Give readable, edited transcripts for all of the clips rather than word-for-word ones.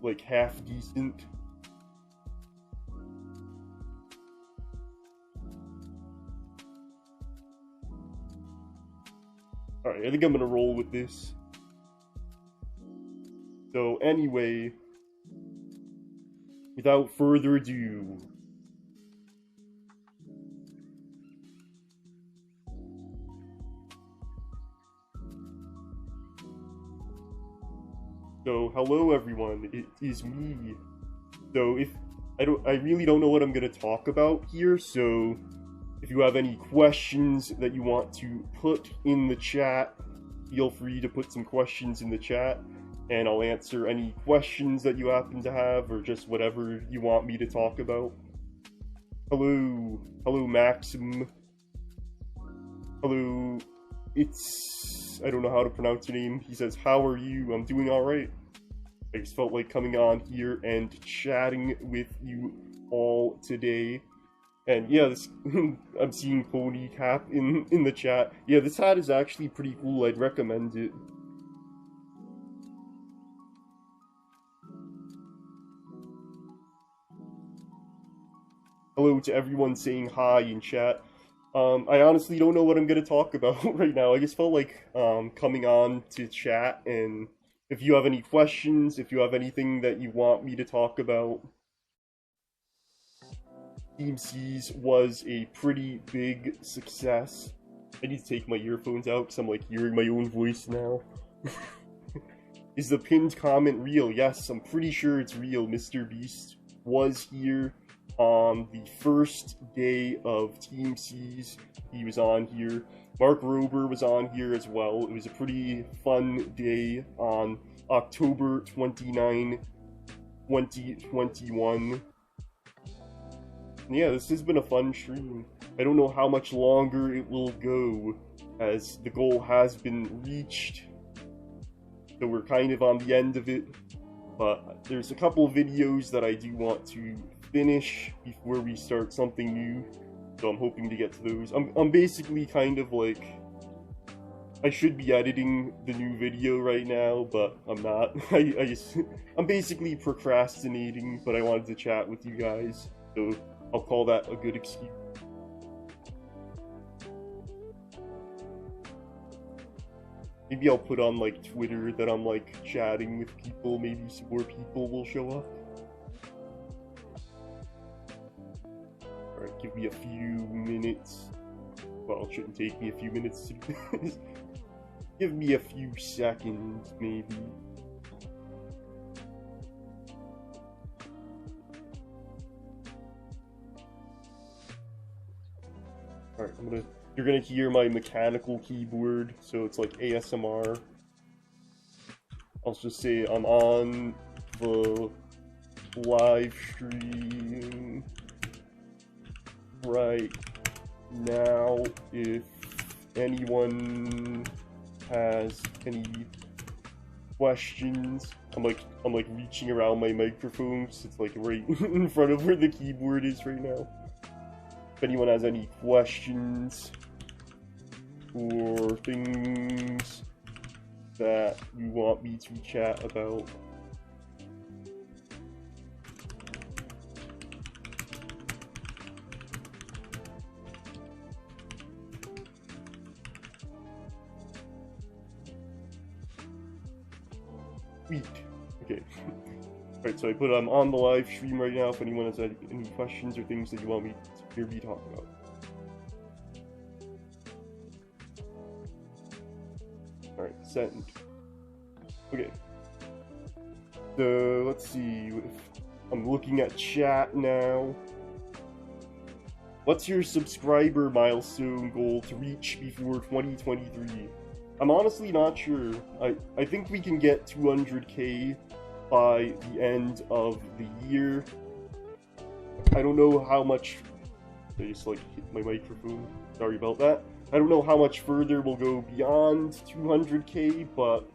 like half decent. Alright, I think I'm gonna roll with this. So anyway, without further ado, so hello everyone, it is me. So if I really don't know what I'm gonna talk about here, so if you have any questions that you want to put in the chat, feel free to put some questions in the chat, and I'll answer any questions that you happen to have, or just whatever you want me to talk about. Hello Maxim. Hello, I don't know how to pronounce your name. He says, how are you? I'm doing alright. I just felt like coming on here and chatting with you all today. And yeah, this I'm seeing Pony Cap in the chat. Yeah, this hat is actually pretty cool. I'd recommend it. Hello to everyone saying hi in chat. I honestly don't know what I'm gonna talk about right now. I just felt like coming on to chat, and if you have any questions, if you have anything that you want me to talk about. Team Seas was a pretty big success. I need to take my earphones out because I'm like hearing my own voice now. Is the pinned comment real? Yes, I'm pretty sure it's real. Mr. Beast was here on the first day of Team Seas. He was on here. Mark Rober was on here as well. It was a pretty fun day on October 29, 2021. Yeah, this has been a fun stream. I don't know how much longer it will go, as the goal has been reached. So we're kind of on the end of it. But there's a couple videos that I do want to finish before we start something new. So I'm hoping to get to those. I'm basically kind of like, I should be editing the new video right now, but I'm not. I'm basically procrastinating, but I wanted to chat with you guys. So I'll call that a good excuse. Maybe I'll put on like Twitter that I'm like chatting with people, maybe some more people will show up. Alright, give me a few minutes. Well, it shouldn't take me a few minutes to do this. Give me a few seconds, maybe. Alright, you're gonna hear my mechanical keyboard, so it's like ASMR. I'll just say I'm on the live stream right now. If anyone has any questions, I'm like reaching around my microphone, so it's like right in front of where the keyboard is right now. If anyone has any questions or things that you want me to chat about. Sweet. Okay. Alright, so I put on the live stream right now if anyone has any questions or things that you want me to hear me talk about. Alright, send. Okay. So, let's see. I'm looking at chat now. What's your subscriber milestone goal to reach before 2023? I'm honestly not sure. I think we can get 200k by the end of the year. I don't know how much... I just like hit my microphone. Sorry about that. I don't know how much further we'll go beyond 200k, but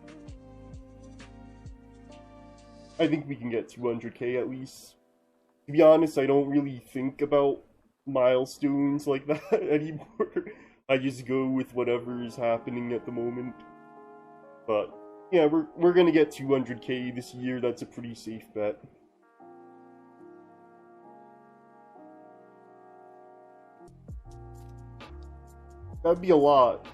I think we can get 200k at least. To be honest, I don't really think about milestones like that anymore. I just go with whatever is happening at the moment. But Yeah, we're gonna get 200k this year. That's a pretty safe bet. That'd be a lot.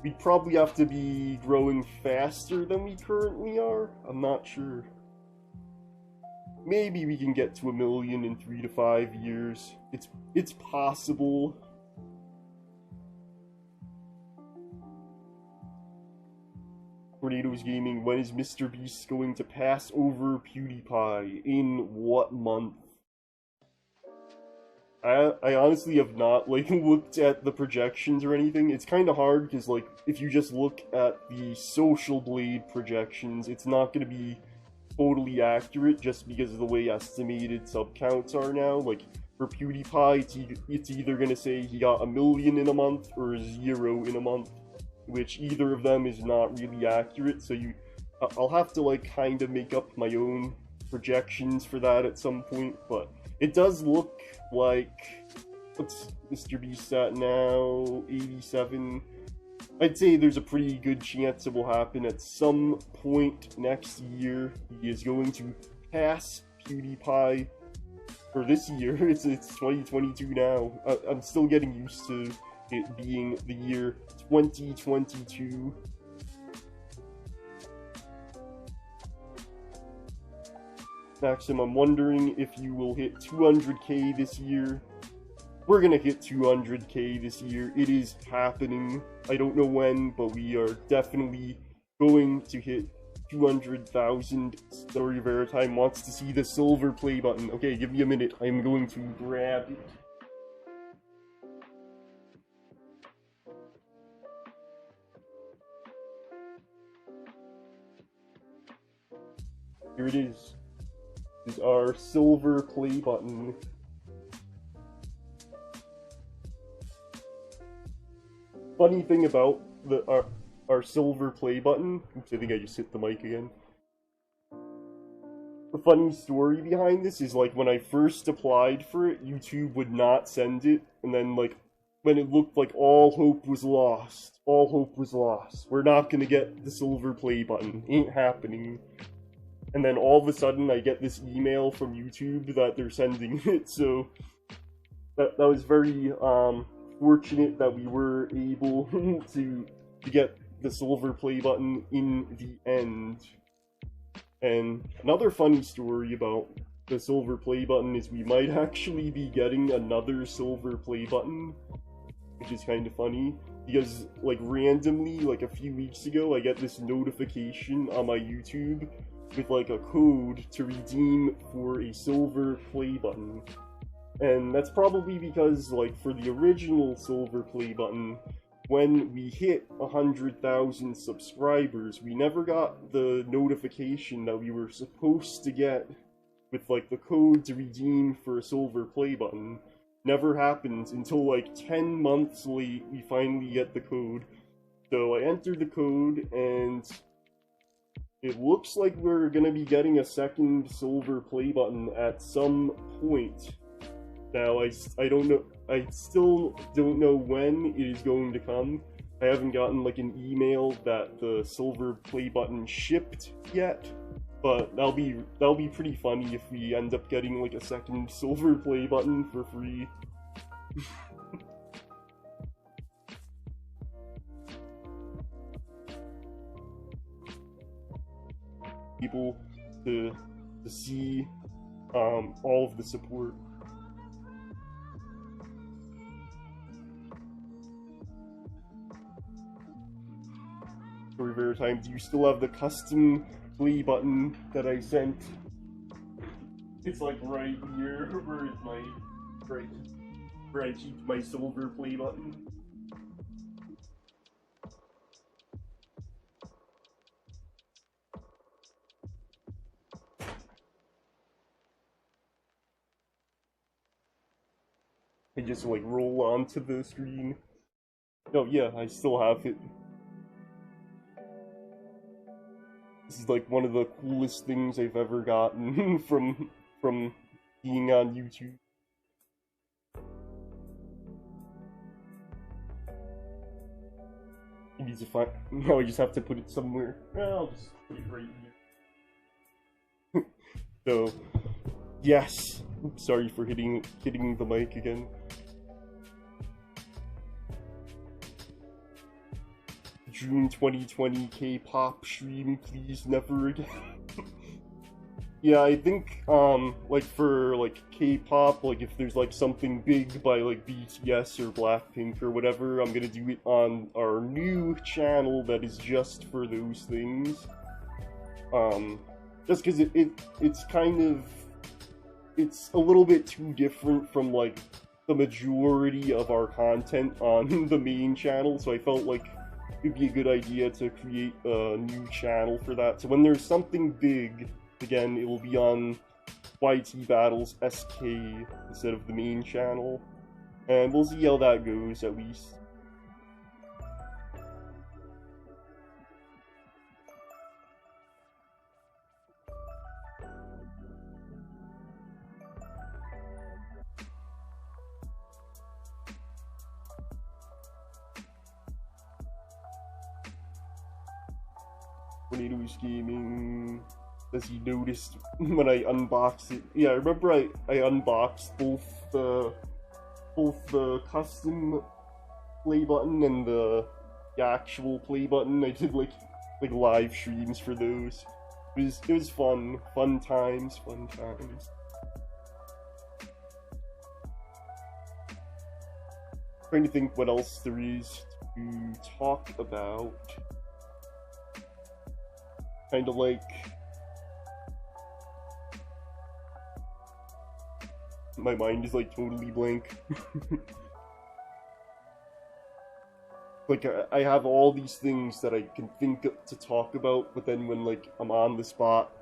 We'd probably have to be growing faster than we currently are. I'm not sure. Maybe we can get to 1 million in 3 to 5 years. It's possible. Tornadoes Gaming, when is Mr. Beast going to pass over PewDiePie? In what month? I honestly have not, like, looked at the projections or anything. It's kind of hard, because, like, if you just look at the Social Blade projections, it's not going to be totally accurate, just because of the way estimated sub counts are now. Like, for PewDiePie, it's either going to say he got 1 million in a month, or 0 in a month, which either of them is not really accurate, so I'll have to, like, kind of make up my own projections for that at some point, but it does look like, what's Mr. Beast at now? 87. I'd say there's a pretty good chance it will happen at some point next year. He is going to pass PewDiePie. For this year, it's 2022 now. I'm still getting used to it being the year 2022. Maxim, I'm wondering if you will hit 200k this year. We're gonna hit 200k this year. It is happening. I don't know when, but we are definitely going to hit 200,000. Story Veritime wants to see the silver play button. Okay, give me a minute. I'm going to grab it. Here it is. This is our silver play button. Funny thing about our silver play button. Oops, I think I just hit the mic again. The funny story behind this is, like, when I first applied for it, YouTube would not send it, and then, like, when it looked like all hope was lost, we're not gonna get the silver play button, ain't happening. And then all of a sudden I get this email from YouTube that they're sending it, so that was very fortunate that we were able to get the silver play button in the end. And another funny story about the silver play button is we might actually be getting another silver play button, which is kind of funny, because, like, randomly, like, a few weeks ago, I get this notification on my YouTube with, like, a code to redeem for a silver play button. And that's probably because, like, for the original silver play button, when we hit 100,000 subscribers, we never got the notification that we were supposed to get with, like, the code to redeem for a silver play button. Never happens until, like, 10 months late, we finally get the code. So I entered the code, and it looks like we're gonna be getting a second silver play button at some point. Now, I don't know, I still don't know when it is going to come. I haven't gotten, like, an email that the silver play button shipped yet, but that'll be pretty funny if we end up getting, like, a second silver play button for free. People to see all of the support. Story Veritime, do you still have the custom play button that I sent? It's, like, right here, where it's my, where I keep my silver play button. I just, like, roll onto the screen. Oh yeah, I still have it. This is, like, one of the coolest things I've ever gotten from being on YouTube. needs to find. No, I just have to put it somewhere. I'll just put it right here. So, yes. Oops, sorry for hitting the mic again. June 2020 K-pop stream, please never again. Yeah, I think, like, for, like, K-pop, like, if there's, like, something big by, like, BTS or Blackpink or whatever, I'm gonna do it on our new channel that is just for those things. Just because it's kind of... It's a little bit too different from, like, the majority of our content on the main channel, so I felt like it'd be a good idea to create a new channel for that. So when there's something big... Again, it will be on YT Battles SK instead of the main channel. And we'll see how that goes, at least. Tornadoes Gaming... As he noticed when I unboxed it. Yeah, I remember I unboxed both the custom play button and the actual play button. I did like live streams for those. It was fun times. Trying to think what else there is to talk about. Kind of like. My mind is like totally blank. Like I have all these things that I can think of to talk about, but then when like I'm on the spot,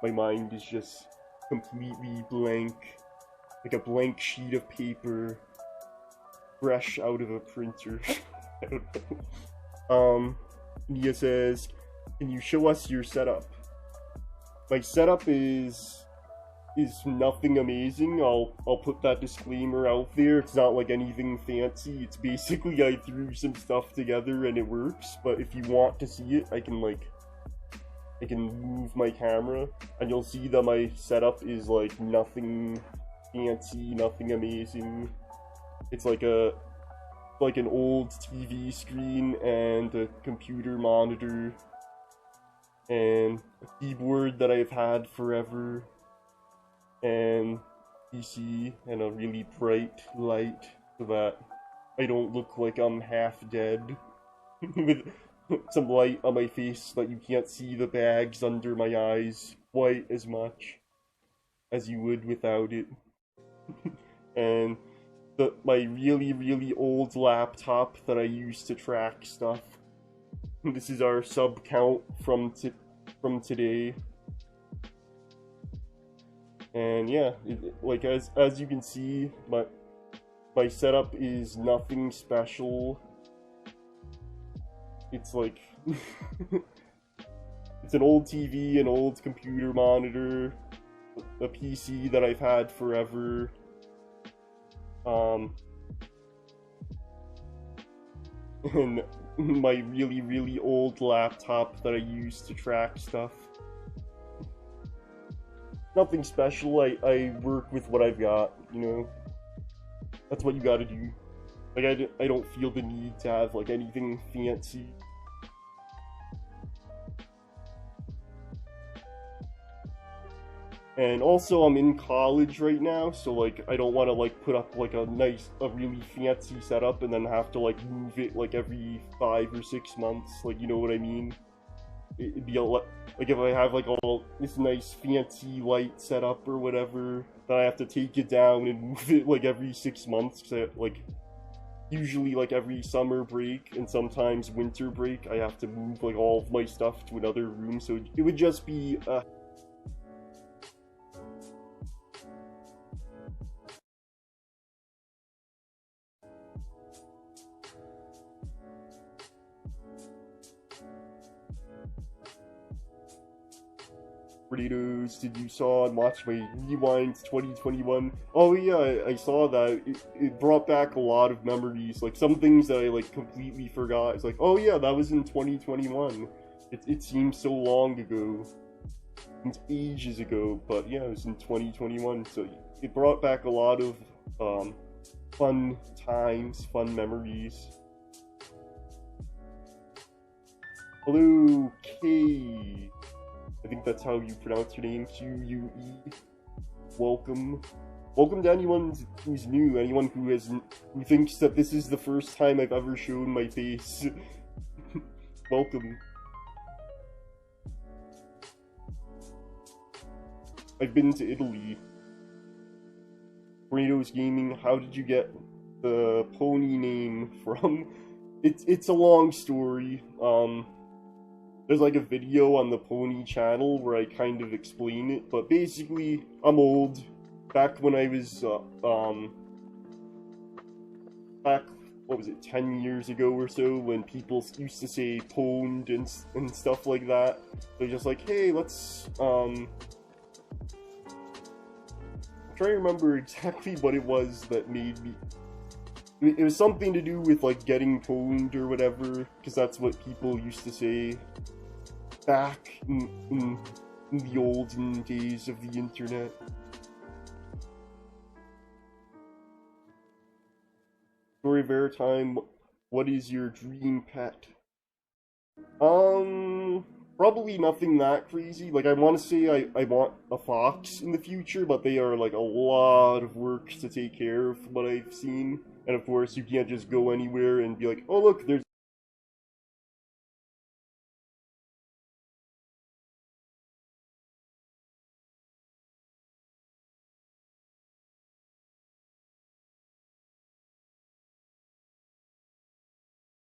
my mind is just completely blank. Like a blank sheet of paper, fresh out of a printer. I don't know. Nia says, can you show us your setup? My setup is nothing amazing. I'll put that disclaimer out there. It's not like anything fancy. It's basically I threw some stuff together and it works. But if you want to see it, I can move my camera and you'll see that my setup is like nothing fancy, nothing amazing. It's like an old TV screen and a computer monitor and a keyboard that I've had forever. And PC and a really bright light so that I don't look like I'm half dead with some light on my face so that you can't see the bags under my eyes quite as much as you would without it. And my really old laptop that I use to track stuff. This is our sub count from today. And yeah, like as you can see, my setup is nothing special. It's like it's an old TV, an old computer monitor, a PC that I've had forever. And my really old laptop that I use to track stuff. Nothing special. I work with what I've got, you know. That's what you gotta do. Like, I don't feel the need to have, like, anything fancy. And also, I'm in college right now, so, like, I don't want to, like, put up, like, a really fancy setup and then have to, like, move it, like, every 5 or 6 months. Like, you know what I mean? It'd be a lot, like if I have like all this nice fancy light setup or whatever, then I have to take it down and move it like every 6 months. Cause like usually like every summer break and sometimes winter break, I have to move like all of my stuff to another room. So it would just be Burritos, did you saw and watch my Rewind 2021? Oh yeah, I saw that. It brought back a lot of memories. Like, some things that I, like, completely forgot. It's like, oh yeah, that was in 2021. It seems so long ago. It's ages ago, but yeah, it was in 2021, so it brought back a lot of, fun times, fun memories. Hello, K. I think that's how you pronounce your name, Q-U-E. Welcome. Welcome to anyone who's new, anyone who thinks that this is the first time I've ever shown my face. Welcome. I've been to Italy. Burritos Gaming, how did you get the pony name from? It's a long story. There's like a video on the Pony channel where I kind of explain it, but basically, I'm old. Back when I was, back, what was it, 10 years ago or so, when people used to say pwned and stuff like that. They're just like, hey, let's, I'm trying to remember exactly what it was that made me... It was something to do with, like, getting pwned or whatever, because that's what people used to say back in the olden days of the internet. Story Veritime, what is your dream pet? Probably nothing that crazy. Like, I want to say I want a fox in the future, but they are, like, a lot of work to take care of, from what I've seen. And of course, you can't just go anywhere and be like, oh look, there's